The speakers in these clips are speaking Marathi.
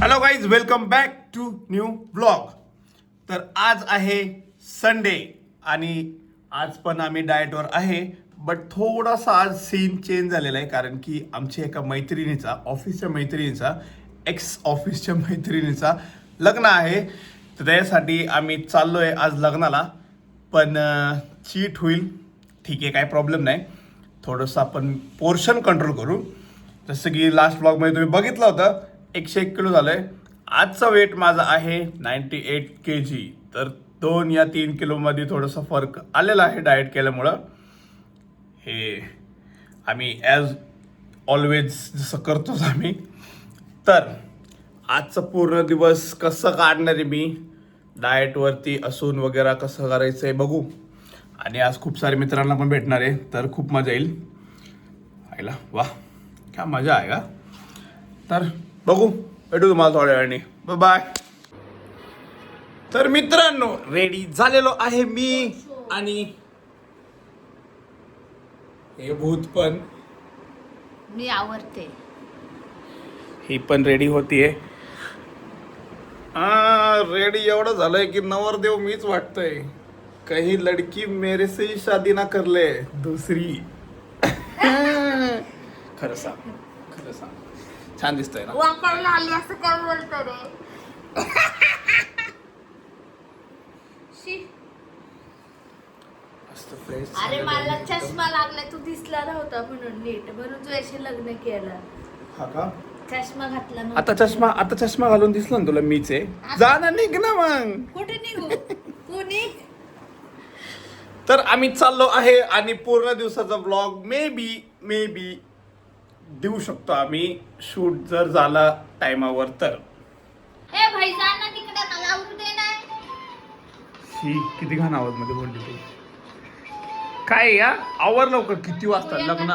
Hello guys, welcome back to new blog. तर आज आहे संडे आणि आज पण आम्ही डाएटवर आहे. बट थोडासा आज सीन चेंज झालेला आहे, कारण की आमच्या एका मैत्रिणीचा, ऑफिसच्या मैत्रिणीचा, एक्स ऑफिसच्या मैत्रिणीचा लग्न आहे. तर त्यासाठी आम्ही चाललोय आज लग्नाला. पण चीट होईल, ठीक आहे, काय प्रॉब्लेम नाही. थोडंसं आपण पोर्शन कंट्रोल करू. जसं की लास्ट ब्लॉगमध्ये तुम्ही बघितलं होतं, 101 किलो झालं आहे. आजचा वेट माझा आहे 98 kg. तर 2 या 3 किलोमध्ये थोडंसं फरक आलेला आहे डाएट केल्यामुळं. हे आम्ही ॲज ऑलवेज जसं करतोच आम्ही. तर आजचा पूर्ण दिवस कसं काढणार आहे मी, डाएटवरती असून वगैरे कसं करायचं आहे बघू. आणि आज खूप सारे मित्रांना पण भेटणार आहे, तर खूप मजा येईल. आईला वा, क्या मजा आहे का. तर बघू, भेटू तुम्हाला थोड्या वेळाने. बाय. तर मित्रांनो, रेडी झालेलो आहे मी आणि हे भूत पण, मी आवडते. ही पण रेडी होतीये. रेडी एवढं झालंय की नवरदेव मीच वाटतंय. कहीं लड़की मेरे से ही शादी ना कर ले दुसरी. खरं सांग, खरं सांग, छान दिसतंय ना. वाकायला आली असं काय बोलतो रे. शी. मस्त फ्रेश. अरे मला चष्मा लागलाय, तू दिसला नव्हता म्हणून नीट, म्हणून तू अशी लग्न केलं. हा का? चष्मा घातला आता चष्मा घालून दिसला ना तुला मीच आहे. जा ना, निघ ना मग. कुठे निघू? कोणी? तर आम्ही चाललो आहे आणि पूर्ण दिवसाचा ब्लॉग मे बी देऊ शकतो आम्ही, शूट जर झाला टाइमावर तर. ए भाई जा ना तिकडे, मला आवडू दे ना. ही किती घाण आवाज मध्ये बोलली तू. काय या आवर लवकर, किती वाजता लग्न.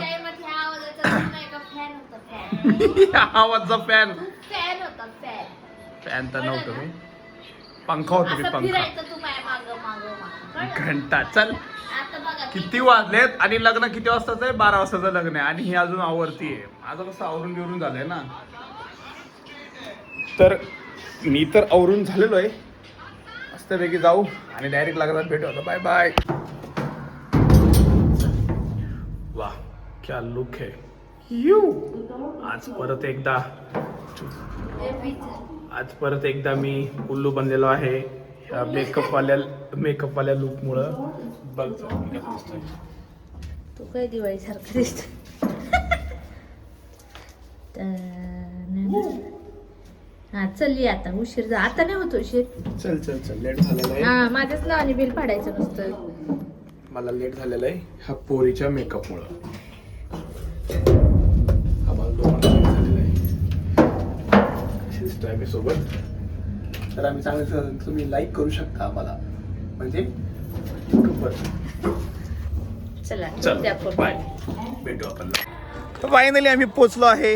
आवाजचा फॅन. फॅन होता फॅन. फॅन तर नव्हतं मी, पंखा होतो मी, असं पंखा. फिरायचं तू माझ्या मागं. घंटा. चल, आता बघा किती वाजलेत आणि लग्न किती वाजताच आहे? 12 वाजताचं लग्न आहे आणि ही अजून आवरतीये. माझं कसं आवरून बिवरून झालंय ना. तर मी तर आवरून झालेलो आहे. मस्तपैकी जाऊ आणि डायरेक्ट लग्नात भेटू. आता बाय बाय. वाह, क्या लुक है. आज परत एकदा मी उल्लू बनलेलो आहे ह्या मेकअपवाल्या लुकमुळं. बघ तू काय दिवाळी सारखं दिसतो. हा चल ये, आता उशीर जा. आता नाही होतो उशीर. चल चल चल, लेट झालेला आहे. हा माझ्याच नावाने बिल फाडायचं नसतं. मला लेट झालेला आहे ह्या पोरीच्या मेकअपमुळं. आम्हाला दोघांना लेट झालेला आहे. कशी दिसतोय आम्ही सोबत. तर आम्ही चांगलं, तुम्ही लाईक करू शकता आम्हाला, म्हणजे चला चल द्या फोटो. बाय, भेटू आपण. तर फायनली आम्ही पोचलो आहे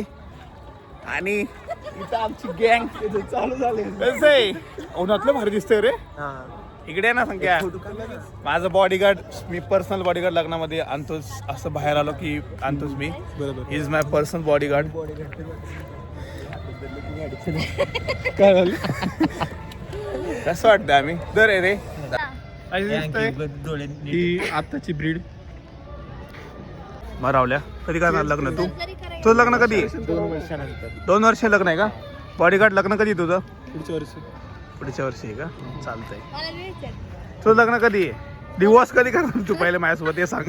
आणि इथं आमची गँग चालू झाली. कसं आहे, उन्हातलं भारी दिसतंय रे. इकडे ना संख्या, माझं बॉडीगार्ड, मी पर्सनल बॉडीगार्ड लग्नामध्ये आणतोच. असं बाहेर आलो की आणतोच मी. बरोबर, इज माय पर्सनल बॉडीगार्ड. काय झालं? कसं वाटतं आम्ही दर आहे रे. ही आत्ताची ब्रीड. मरावल्या कधी करणार लग्न तू? तुझं लग्न कधी? 2 वर्ष लग्न आहे का? बॉडीगार्ड लग्न कधी तुझं? पुढच्या वर्षी आहे का? चालतंय. तुझं लग्न कधी आहे? डिवोर्स कधी करणार तू पहिले माझ्यासोबत हे सांग.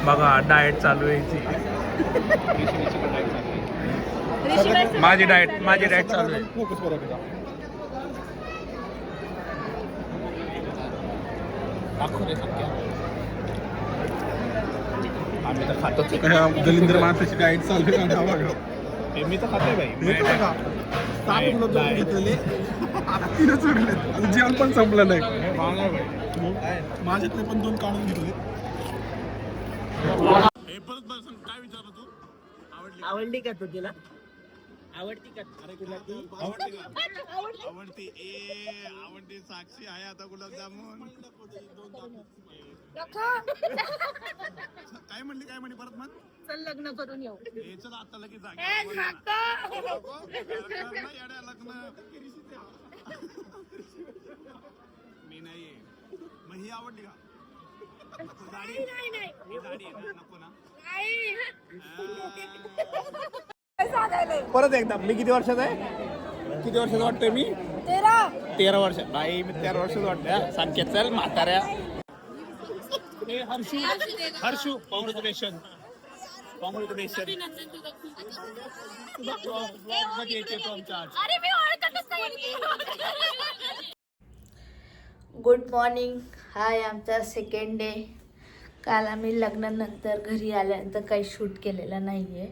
बघा, डाएट चालू आहे याची. माझी डाएट चालू आहे. आम्ही तर खातोच. दलिंद्र माणसाची डाएट चालू आहे. मी तर खाते भाई. सात गुलाबजाम घेतलेले आता 3च उरले जेवण पण संपलं नाही. माझ्यातले पण 2 काढून घेतले. काय विचारलं तू? आवडली का तू तिला? आवडती का तुला ती? आवडती साक्षी आहे आता गुलाबजामुन. काय म्हणली परत मग? चल लग्न करून येऊ. चल आता लगेच जा. लग्न मी नाहीये. मग ही आवडली का? नको ना. परत एकदा मी किती वर्षाचा आहे? किती वर्षाचा वाटतोय मी? 13 वर्ष. बाई मी 13 वर्षाचा वाटतोय. सांगते चल म्हाताऱ्या. Harshu congratulation. Good morning. Hi आमचा सेकंड डे. काल आम्ही लग्नानंतर घरी आल्यानंतर काही शूट केलेलं नाही आहे.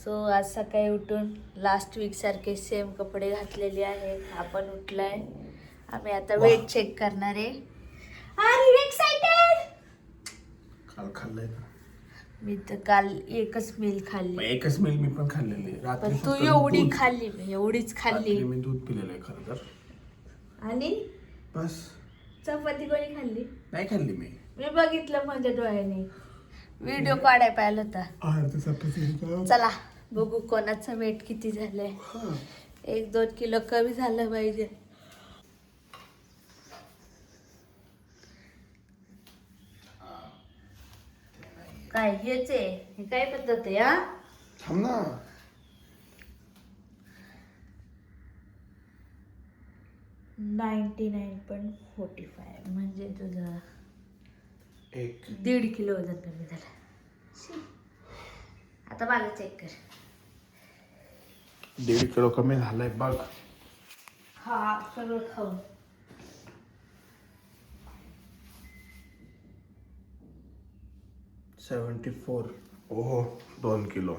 सो आज सकाळी उठून लास्ट वीकसारखे सेम कपडे घातलेले आहेत. आपण उठला आहे. आम्ही आता वेट चेक करणार आहे. Are you excited? काल खाल्लंय ना. मी तर काल एकच मील खाल्ली. एकच मिल मी पण खाल्लेली. पण तू एवढी खाल्ली, एवढीच खाल्ली. मी दूध पिलेलं आहे खरं तर. आणि बस. चपाती कोणी खाल्ली? नाही खाल्ली मी बघितलं माझ्या डोळ्याने. व्हिडिओ काढाय पाहिलं होता. चला बघू कोणाचं वेट किती झालंय. 1-2 किलो कमी झालं पाहिजे. काय हेच आहे? हे काय पद्धत आहे? हा थांब ना. 99.45 म्हणजे तुझं 1 किलो वजन कमी झालं. आता मला चेक कर. 1.5 किलो कमी झालंय बघ. हा सगळं खाऊन. $74. ओहो 2 किलो.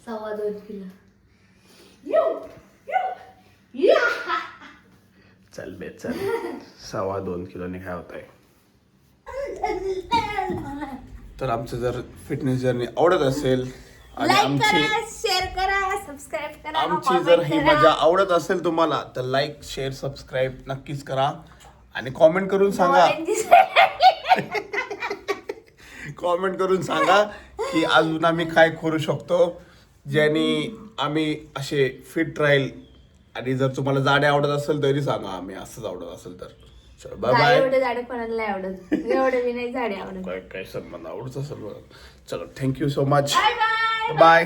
2.25 किलो. चल बे चल. 2.25 किलोने काय होत आहे. तर आमचं जर फिटनेस जर्नी आवडत असेल आणि लाईक करा, शेअर करा, सबस्क्राईब करा. आमची जर ही मजा आवडत असेल तुम्हाला तर लाईक शेअर सबस्क्राईब नक्कीच करा आणि कॉमेंट करून सांगा. कॉमेंट करून सांगा की अजून आम्ही काय करू शकतो ज्याने आम्ही असे फिट राहील. आणि जर तुम्हाला जाडे आवडत असेल तरी सांगा. आम्ही असंच आवडत असेल तर चलो बाय बाय. एवढे झाडे कोणाला नाही आवडत. एवढे मी नाही झाडे आवडत. काय काय सन्मान आवडत असेल. चलो thank you so much. Bye bye. Bye.